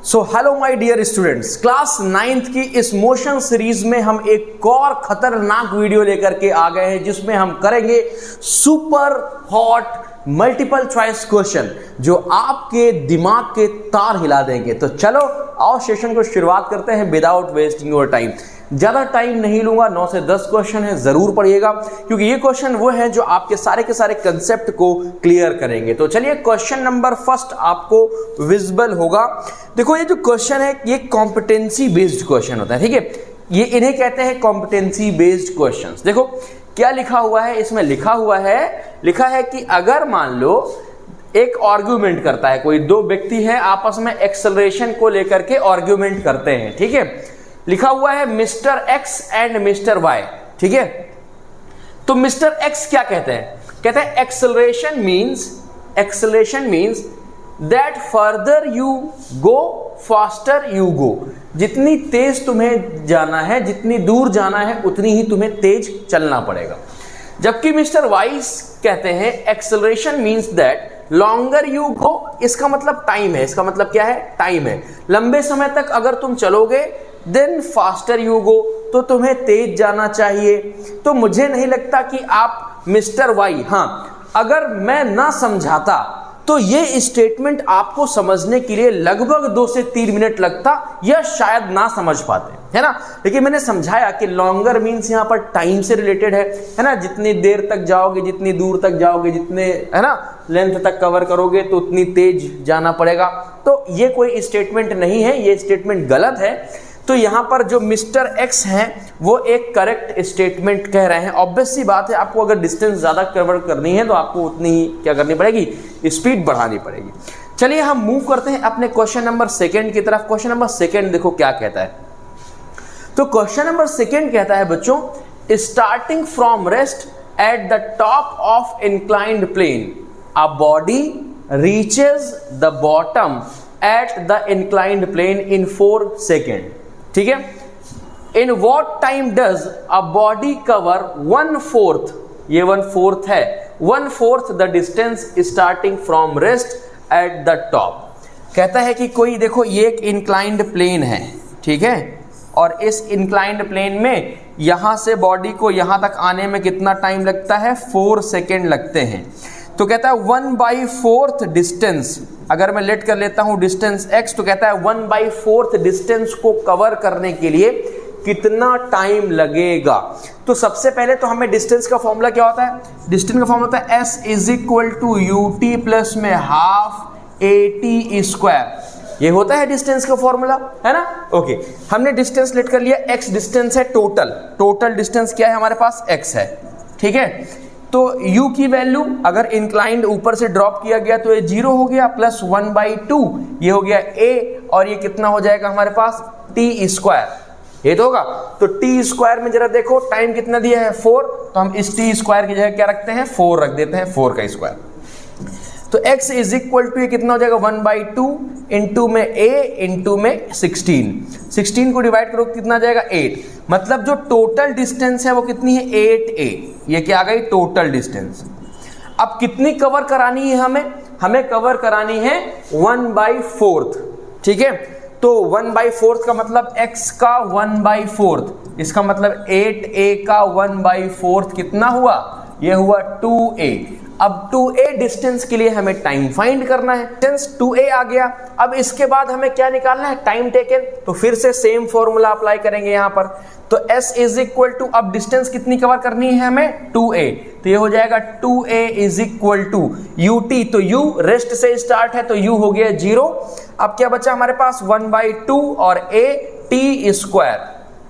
So hello my dear students, class 9th की इस motion series में हम एक और खतरनाक वीडियो लेकर के आ गए हैं जिसमें हम करेंगे super hot multiple choice question जो आपके दिमाग के तार हिला देंगे। तो चलो आओ सेशन को शुरुआत करते हैं विदाउट वेस्टिंग योर टाइम। ज्यादा टाइम नहीं लूंगा, 9 से 10 क्वेश्चन है, जरूर पढ़िएगा क्योंकि ये क्वेश्चन वो है जो आपके सारे के सारे कंसेप्ट को क्लियर करेंगे। तो चलिए क्वेश्चन नंबर फर्स्ट आपको विजिबल होगा। देखो ये जो क्वेश्चन है ये कॉम्पिटेंसी बेस्ड क्वेश्चन होता है, ठीक है। ये इन्हें कहते हैं कॉम्पिटेंसी बेस्ड क्वेश्चंस। देखो क्या लिखा हुआ है इसमें, लिखा है कि अगर मान लो एक आर्ग्यूमेंट करता है, कोई दो व्यक्ति हैं आपस में एक्सेलरेशन को लेकर के आर्ग्यूमेंट करते हैं, ठीक है। लिखा हुआ है mister X and mister Y, ठीक है। तो मिस्टर एक्स क्या कहते हैं, acceleration means that further you go faster you go. जितनी तेज तुम्हें जाना है, जितनी दूर जाना है, उतनी ही तुम्हें तेज चलना पड़ेगा। जबकि मिस्टर वाइस कहते हैं acceleration means that longer you go, इसका मतलब टाइम है, इसका मतलब क्या है, टाइम है। लंबे समय तक अगर तुम चलोगे देन फास्टर यू गो, तो तुम्हें तेज जाना चाहिए। तो मुझे नहीं लगता कि आप मिस्टर वाई, हाँ अगर मैं ना समझाता तो ये स्टेटमेंट आपको समझने के लिए लगभग 2 से 3 मिनट लगता या शायद ना समझ पाते, है ना। लेकिन मैंने समझाया कि लॉन्गर मीन्स यहाँ पर टाइम से रिलेटेड है ना। जितनी देर तक जाओगे, जितनी दूर तक जाओगे, जितने है ना लेंथ तक कवर करोगे तो उतनी तेज जाना पड़ेगा। तो ये कोई स्टेटमेंट नहीं है, ये स्टेटमेंट गलत है। तो यहां पर जो मिस्टर एक्स हैं वो एक करेक्ट स्टेटमेंट कह रहे हैं। ऑब्वियस सी बात है, आपको अगर डिस्टेंस ज्यादा कवर करनी है तो आपको उतनी ही क्या करनी पड़ेगी, स्पीड बढ़ानी पड़ेगी। चलिए हम मूव करते हैं अपने क्वेश्चन नंबर 2 की तरफ। क्वेश्चन नंबर 2 देखो क्या कहता है। तो क्वेश्चन नंबर 2 कहता है बच्चों, starting from rest at the top of inclined plane a body reaches the bottom at the inclined plane in 4 second, ठीक है। In what time does a body cover 1/4, ये 1/4 है, 1/4 the distance starting from rest at the top. कहता है कि कोई देखो ये एक इंक्लाइंड प्लेन है, ठीक है, और इस इंक्लाइंड प्लेन में यहां से बॉडी को यहां तक आने में कितना टाइम लगता है, 4 सेकेंड लगते हैं। तो कहता है 1/4 डिस्टेंस, अगर मैं लेट कर लेता हूं डिस्टेंस x, तो कहता है 1/4 डिस्टेंस को कवर करने के लिए कितना टाइम लगेगा। तो सबसे पहले तो हमें डिस्टेंस का फॉर्मूला क्या होता है, डिस्टेंस का फॉर्मूला होता है s = ut प्लस में हाफ at²। ये होता है डिस्टेंस का फॉर्मूला, है ना। ओके, हमने डिस्टेंस लेट कर लिया, x डिस्टेंस है, टोटल डिस्टेंस क्या है हमारे पास, x है, ठीक है। तो u की वैल्यू अगर इंक्लाइंड ऊपर से ड्रॉप किया गया तो ये 0 हो गया, प्लस 1/2 ये हो गया a, और ये कितना हो जाएगा हमारे पास, t², ये तो होगा। तो t² में जरा देखो टाइम कितना दिया है, 4, तो हम इस t² की जगह क्या रखते हैं, 4 रख देते हैं, 4 का स्क्वायर। तो x = ये कितना हो जाएगा, 1/2 इंटू में a इंटू में 16 को डिवाइड करो कितना आ जाएगा, 8। मतलब जो टोटल डिस्टेंस है वो कितनी है, 8a। ये क्या आ गई, टोटल डिस्टेंस। अब कितनी कवर करानी है हमें कवर करानी है 1/4, ठीक है। तो 1/4 का मतलब x का 1/4, इसका मतलब 8a का 1/4 कितना हुआ, ये हुआ 2a। अब 2a डिस्टेंस के लिए हमें टाइम फाइंड करना है, डिस्टेंस 2a आ गया। अब इसके बाद हमें क्या निकालना है, टाइम टेकन। तो फिर से सेम फॉर्मूला अप्लाई करेंगे यहां पर। तो s = अब डिस्टेंस कितनी कवर करनी है हमें, 2a, तो ये हो जाएगा 2a = ut। तो u रेस्ट से स्टार्ट है तो u हो गया 0। अब क्या बचा हमारे पास, 1/2 और a t²,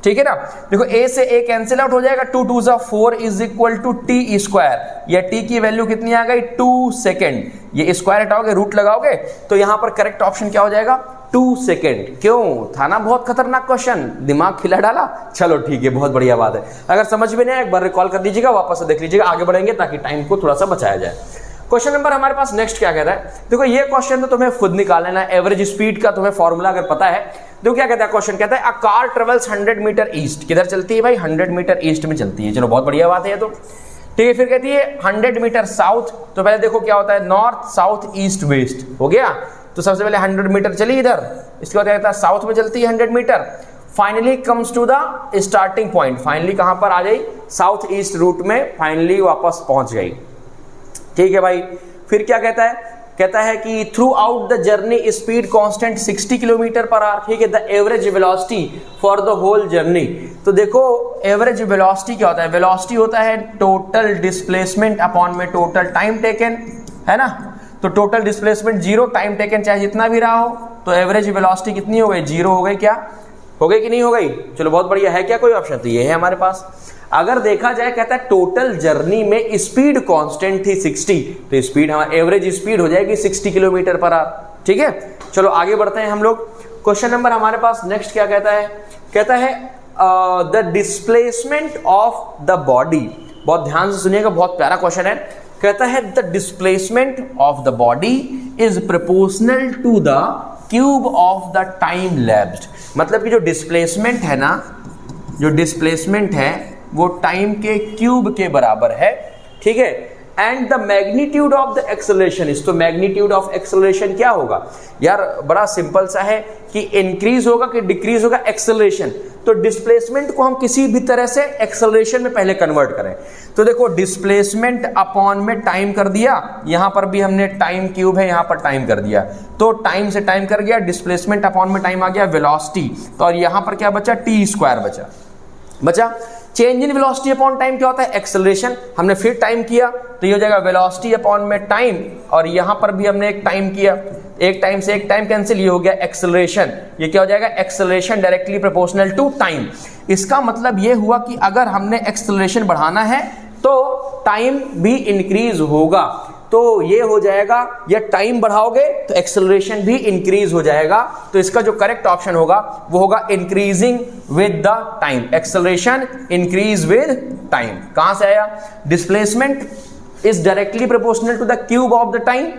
ठीक है ना। देखो a से a कैंसिल आउट हो जाएगा, 2 2 4 = t²। या t की वैल्यू कितनी आ गई, 2 सेकेंड। ये स्क्वायर हटाओगे, रूट लगाओगे, तो यहां पर करेक्ट ऑप्शन क्या हो जाएगा, 2 सेकेंड। क्यों था ना बहुत खतरनाक क्वेश्चन, दिमाग खिला डाला। चलो ठीक है, बहुत बढ़िया बात है। अगर समझ में नहीं आया एक बार रिकॉल कर दीजिएगा, वापस से देख लीजिएगा, आगे बढ़ेंगे ताकि टाइम को थोड़ा सा बचाया जाए। क्वेश्चन नंबर हमारे पास नेक्स्ट क्या कहता है, देखो ये क्वेश्चन तो तुम्हें खुद निकाल लेना है। एवरेज स्पीड का तुम्हें फॉर्मूला अगर पता है, देखो क्या कहता है क्वेश्चन, कहता है a car travels 100 metre east. किधर चलती है भाई, 100 मीटर ईस्ट में चलती है। चलो बहुत बढ़िया बात है ये तो, ठीक है। फिर कहती है 100 मीटर साउथ, तो पहले देखो क्या होता है, नॉर्थ साउथ ईस्ट वेस्ट हो गया। तो सबसे पहले 100 मीटर चली इधर, इसके बाद क्या कहता है साउथ में चलती है 100 metre, finally comes to the starting point, finally कहां पर आ गई, साउथ ईस्ट रूट में फाइनली वापस पहुंच गई। ठीक है भाई, फिर क्या कहता है कि throughout the journey speed constant 60 kilometre per hour. ठीक है, the average velocity for the whole journey. तो देखो एवरेज वेलोसिटी क्या होता है, वेलोसिटी होता है टोटल डिस्प्लेसमेंट अपॉन में टोटल टाइम टेकन, है ना। तो टोटल डिस्प्लेसमेंट 0, टाइम टेकन चाहे जितना भी रहा हो, तो एवरेज वेलोसिटी कितनी हो गई, 0 हो गई। क्या हो गई कि नहीं हो गई, चलो बहुत बढ़िया। है क्या कोई ऑप्शन, तो ये है हमारे पास। अगर देखा जाए कहता है टोटल जर्नी में स्पीड कांस्टेंट थी 60, तो स्पीड हमारी एवरेज स्पीड हो जाएगी 60 किलोमीटर पर आवर। ठीक है, चलो आगे बढ़ते हैं हम लोग। क्वेश्चन नंबर हमारे पास नेक्स्ट क्या कहता है the displacement of the body. बहुत ध्यान से सुनिएगा, बहुत प्यारा क्वेश्चन है। कहता है the displacement of the body is proportional to the cube of the time lapsed. मतलब कि जो डिस्प्लेसमेंट है ना, जो डिस्प्लेसमेंट है वो टाइम के क्यूब के बराबर है। ठीक है, and the magnitude of the acceleration is, तो मैग्नीट्यूड ऑफ एक्सेलरेशन क्या होगा यार, बड़ा सिंपल सा है कि इंक्रीज होगा कि डिक्रीज होगा एक्सेलरेशन। तो डिस्प्लेसमेंट को हम किसी भी तरह से एक्सेलरेशन में पहले कन्वर्ट करें, तो देखो डिस्प्लेसमेंट अपॉन में टाइम कर दिया, यहां पर भी हमने टाइम क्यूब है, यहां पर टाइम कर दिया, तो टाइम से टाइम कर गया, डिस्प्लेसमेंट अपॉन में टाइम आ गया वेलोसिटी, तो और यहां पर क्या बचा, टी स्क्वायर बचा। Change in velocity upon time क्या होता है, एक्सेलरेशन। हमने फिर टाइम किया तो ये हो जाएगा वेलोसिटी अपॉन में टाइम, और यहां पर भी हमने एक टाइम किया, एक टाइम से एक टाइम कैंसिल, ये हो गया एक्सेलरेशन। ये क्या हो जाएगा, acceleration directly proportional to time. इसका मतलब ये हुआ कि अगर हमने एक्सेलरेशन बढ़ाना है तो टाइम भी इंक्रीज होगा, तो ये हो जाएगा, या टाइम बढ़ाओगे तो एक्सेलरेशन भी इंक्रीज हो जाएगा। तो इसका जो करेक्ट ऑप्शन होगा वो होगा increasing with the time, acceleration increase with time. कहां से आया, displacement is directly proportional to the cube of the time.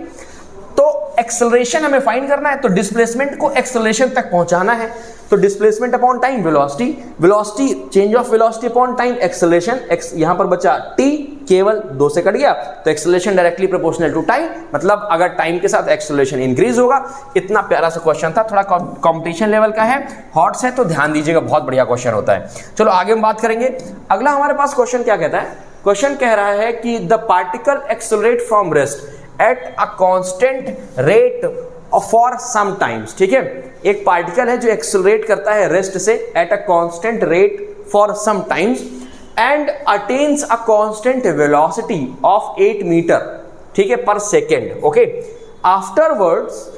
तो एक्सेलरेशन हमें फाइंड करना है, तो डिस्प्लेसमेंट को एक्सेलरेशन तक पहुंचाना है, तो displacement upon time velocity, velocity change of velocity upon time acceleration, यहां पर बचा टी, केवल 2 से कट गया, तो acceleration directly proportional to time. मतलब अगर टाइम के साथ एक्सेलरेशन इंक्रीज होगा। इतना प्यारा सा क्वेश्चन था, थोड़ा कंपटीशन लेवल का है, हॉट्स है, तो ध्यान दीजिएगा, बहुत बढ़िया क्वेश्चन होता है। चलो आगे हम बात करेंगे। अगला हमारे पास क्वेश्चन क्या कहता है, क्वेश्चन कह रहा है कि the particle accelerate from rest at a constant rate for some times. ठीक है, एक पार्टिकल है जो एक्सेलरेट करता है रेस्ट से at a constant rate for some times and attains a constant velocity of 8 metre, ठीक है, पर second. Okay, afterwards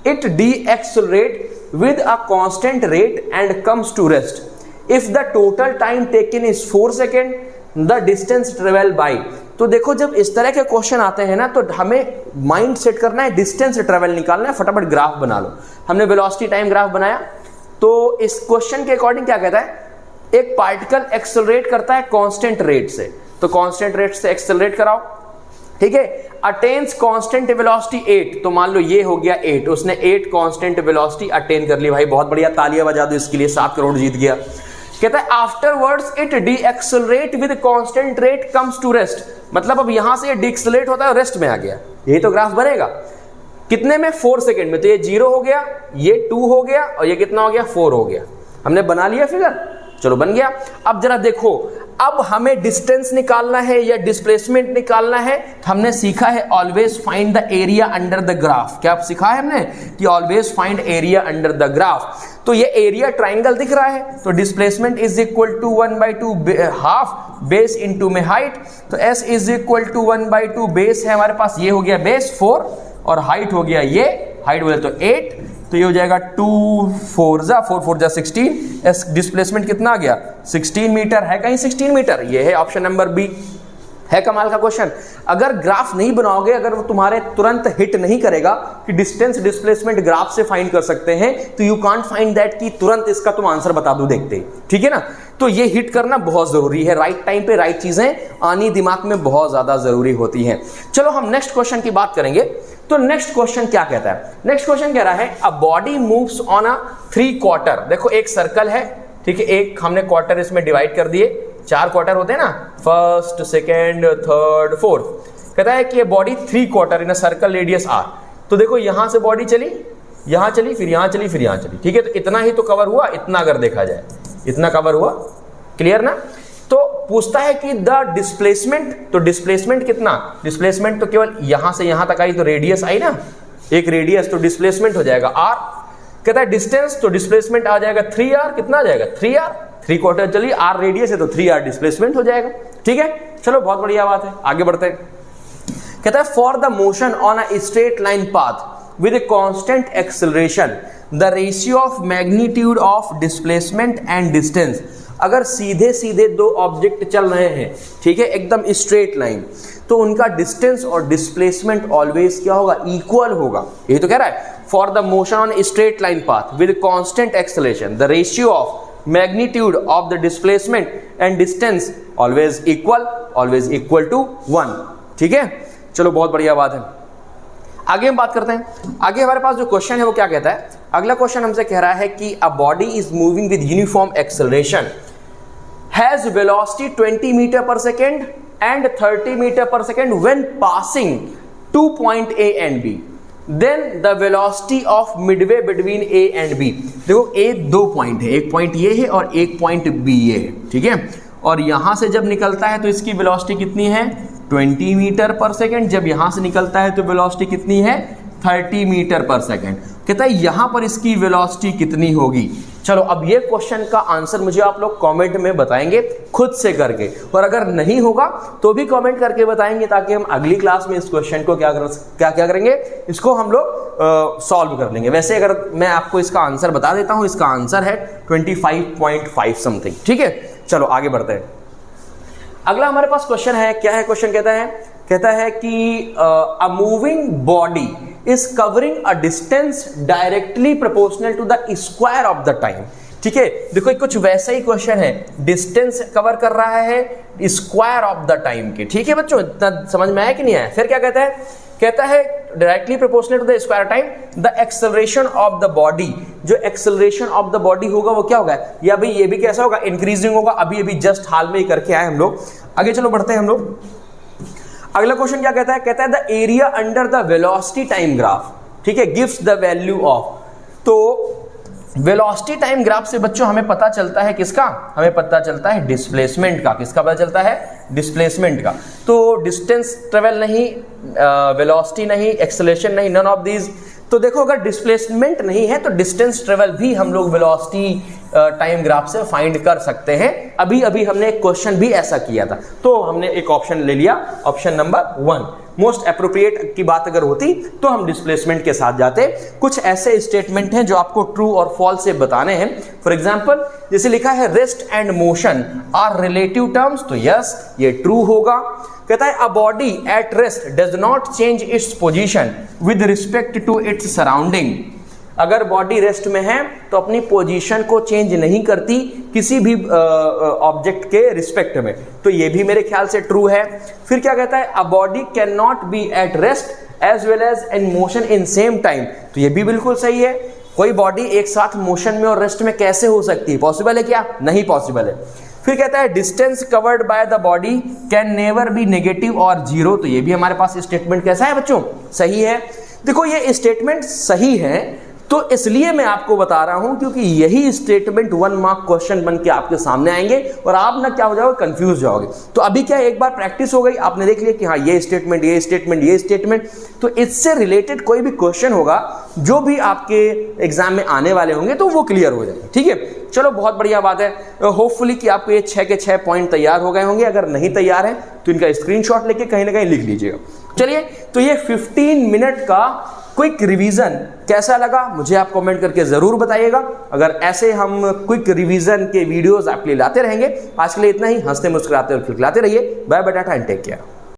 it decelerate with a constant rate and comes to rest if the total time taken is 4 second the distance travel by. तो देखो जब इस तरह के question आते हैं ना, तो हमें माइंड सेट करना है, डिस्टेंस ट्रेवल निकालना है, फटाफट ग्राफ बना लो। हमने वेलोसिटी टाइम ग्राफ बनाया, तो इस क्वेश्चन के अकॉर्डिंग क्या कहता है, एक पार्टिकल एक्सेलरेट करता है कांस्टेंट रेट से, तो कांस्टेंट रेट से एक्सेलरेट कराओ। ठीक है, अटेन्स कांस्टेंट वेलोसिटी 8, तो मान लो ये हो गया 8, उसने 8 कांस्टेंट वेलोसिटी अटेन कर ली। भाई बहुत बढ़िया, तालियां बजा दो इसके लिए, 7 करोड़ जीत गया। कहता है afterwards it decelerate with constant rate comes to rest. मतलब अब यहां से ये डीएक्सेलरेट होता है, रेस्ट में आ गया। यही तो ग्राफ बनेगा कितने में, 4 सेकेंड में। तो ये 0 हो गया, ये 2 हो गया, और ये कितना हो गया, 4 हो गया। हमने बना लिया फिगर, चलो बन गया। अब जरा देखो, अब हमें डिस्टेंस निकालना है या डिस्प्लेसमेंट निकालना है। हमने सीखा है always find the area under the graph. क्या सीखा है हमने कि always find area under the graph. तो ये एरिया ट्राइंगल दिख रहा है, तो displacement is equal to 1/2 half base into में हाइट, तो s is equal to 1/2 base है हमारे पास, ये हो गया बेस 4, और हाइट हो गया ये, हाइट बोले तो 8, तो ये हो जाएगा 2 4 जा 16। डिस्प्लेसमेंट कितना आ गया, 16 मीटर। है कहीं 16 मीटर, ये है ऑप्शन नंबर बी। है कमाल का क्वेश्चन। अगर ग्राफ नहीं बनाओगे, अगर वो तुम्हारे तुरंत हिट नहीं करेगा कि डिस्टेंस डिस्प्लेसमेंट ग्राफ से फाइंड कर सकते हैं, तो यू कांट फाइंड दैट कि तुरंत इसका तुम आंसर बता दो देखते ही। ठीक है ना, तो ये हिट करना बहुत जरूरी है, राइट टाइम पे राइट चीजें आनी दिमाग में बहुत ज्यादा जरूरी होती हैं। चलो हम नेक्स्ट क्वेश्चन की बात करेंगे। तो नेक्स्ट क्वेश्चन क्या कहता है, नेक्स्ट क्वेश्चन कह रहा है a body moves on a 3 quarter. देखो एक सर्कल है, ठीक है, एक हमने क्वार्टर इसमें डिवाइड कर दिए, 4 क्वार्टर होते हैं ना, फर्स्ट सेकेंड थर्ड फोर्थ। कहता है कि ये body 3 quarter in a circle radius r। तो देखो यहां से बॉडी चली, यहां चली, फिर यहां चली, फिर यहां चली, ठीक है। तो इतना ही तो कवर हुआ, इतना अगर देखा जाए, इतना कवर हुआ, क्लियर ना। तो पूछता है कि द डिस्प्लेसमेंट, तो डिस्प्लेसमेंट कितना, डिस्प्लेसमेंट तो केवल यहां से यहां तक आई, तो रेडियस आई ना, एक रेडियस, तो डिस्प्लेसमेंट हो जाएगा r। कहता है डिस्टेंस, तो डिस्प्लेसमेंट आ जाएगा 3r, कितना आ जाएगा 3r, 3/4 चलिए, r रेडियस है तो 3r डिस्प्लेसमेंट हो जाएगा, ठीक है। चलो बहुत बढ़िया बात है, आगे बढ़ते हैं। कहता है for the motion on a straight line path with constant acceleration the ratio of magnitude of displacement and distance. अगर सीधे सीधे दो ऑब्जेक्ट चल रहे हैं, ठीक है, एकदम स्ट्रेट लाइन, तो उनका डिस्टेंस और डिस्प्लेसमेंट ऑलवेज क्या होगा, इक्वल होगा। यही तो कह रहा है, for the motion on straight line path with constant acceleration the ratio of magnitude of the displacement and distance always equal to 1, ठीक है। चलो बहुत बढ़िया बात है, आगे हम बात करते हैं। आगे हमारे पास जो क्वेश्चन है वो क्या कहता है, अगला क्वेश्चन हमसे कह रहा है कि a body is moving with uniform acceleration, has velocity 20 metre per second and 30 metre per second when passing 2 point A and B, then the velocity of midway between A and B। देखो A 2 point है, एक point ये है और एक point B ये है, ठीक है। और यहां से जब निकलता है तो इसकी वेलोसिटी कितनी है, 20 मीटर पर सेकेंड। जब यहां से निकलता है तो वेलोसिटी कितनी है, 30 मीटर पर सेकेंड। कहता है यहां पर इसकी वेलोसिटी कितनी होगी। चलो अब ये क्वेश्चन का आंसर मुझे आप लोग कमेंट में बताएंगे खुद से करके, और अगर नहीं होगा तो भी कमेंट करके बताएंगे, ताकि हम अगली क्लास में इस क्वेश्चन को क्या करेंगे, इसको हम लोग सॉल्व कर लेंगे। वैसे अगर मैं आपको इसका आंसर बता देता हूं, इसका आंसर है 25.5 समथिंग, ठीक है। चलो आगे बढ़ते हैं। अगला हमारे पास क्वेश्चन है, क्या है क्वेश्चन, कहता है कि a moving body is covering a distance directly proportional to the square of the time, ठीक है। देखो कुछ वैसा ही क्वेश्चन है, डिस्टेंस कवर कर रहा है स्क्वायर ऑफ द टाइम के, ठीक है बच्चों, इतना समझ में आया कि नहीं आया। फिर क्या कहता है directly proportional to the square time the acceleration of the body, जो एक्सेलरेशन ऑफ द बॉडी होगा वो क्या होगा, या भाई ये भी कैसा होगा, इंक्रीजिंग होगा। अभी जस्ट हाल में ही करके आए हम लोग। आगे चलो बढ़ते हैं हम लोग। अगला क्वेश्चन क्या कहता है the area under the velocity time graph, ठीक है, गिव्स द वैल्यू ऑफ। तो वेलोसिटी टाइम ग्राफ से बच्चों हमें पता चलता है किसका, हमें पता चलता है डिस्प्लेसमेंट का। किसका पता चलता है, डिस्प्लेसमेंट का। तो डिस्टेंस ट्रेवल नहीं, वेलोसिटी नहीं, एक्सेलरेशन नहीं, नन ऑफ दीज। तो देखो अगर डिस्प्लेसमेंट नहीं है तो डिस्टेंस ट्रेवल भी हम लोग वेलोसिटी टाइम ग्राफ से फाइंड कर सकते हैं। अभी हमने एक क्वेश्चन भी ऐसा किया था, तो हमने एक ऑप्शन ले लिया, ऑप्शन नंबर 1 मोस्ट एप्रोप्रिएट की बात अगर होती तो हम डिस्प्लेसमेंट के साथ जाते। कुछ ऐसे स्टेटमेंट हैं जो आपको ट्रू और फॉल्स से बताने हैं। फॉर एग्जांपल जैसे लिखा है rest and motion are relative terms, तो यस ये ट्रू होगा। कहता है a body at rest does not change its position with respect to its surrounding. अगर बॉडी रेस्ट में है तो अपनी पोजीशन को चेंज नहीं करती किसी भी ऑब्जेक्ट के रिस्पेक्ट में, तो ये भी मेरे ख्याल से ट्रू है। फिर क्या कहता है a body can not be at rest as well as in motion in same time, तो ये भी बिल्कुल सही है। कोई बॉडी एक साथ मोशन में और रेस्ट में कैसे हो सकती है, पॉसिबल है क्या, नहीं पॉसिबल है। फिर कहता है distance covered by the body can never be negative और जीरो, तो ये भी हमारे पास स्टेटमेंट कैसा है बच्चों, सही है। देखो ये स्टेटमेंट सही है तो इसलिए मैं आपको बता रहा हूं क्योंकि यही स्टेटमेंट 1 मार्क क्वेश्चन बन के आपके सामने आएंगे और आप ना क्या हो जाओगे, कंफ्यूज जाओगे। तो अभी क्या एक बार प्रैक्टिस हो गई, आपने देख लिया कि हाँ ये स्टेटमेंट ये स्टेटमेंट ये स्टेटमेंट, तो इससे रिलेटेड कोई भी क्वेश्चन होगा जो भी आपके एग्जाम में आने वाले होंगे तो वो क्लियर हो जाएंगे, ठीक है। चलो बहुत बढ़िया बात है, होपफुली कि आपको ये 6 के 6 पॉइंट तैयार हो गए होंगे। अगर नहीं तैयार है तो इनका स्क्रीनशॉट लेके कहीं ना कहीं लिख लीजिएगा। चलिए तो ये 15 मिनट का क्विक रिवीजन कैसा लगा मुझे आप कमेंट करके जरूर बताइएगा। अगर ऐसे हम क्विक रिवीजन के वीडियोस आपके लिए लाते रहेंगे। आज के लिए इतना ही, हंसते मुस्कुराते और खिलखिलाते रहिए। बाय बाय, टाटा एंड टेक केयर।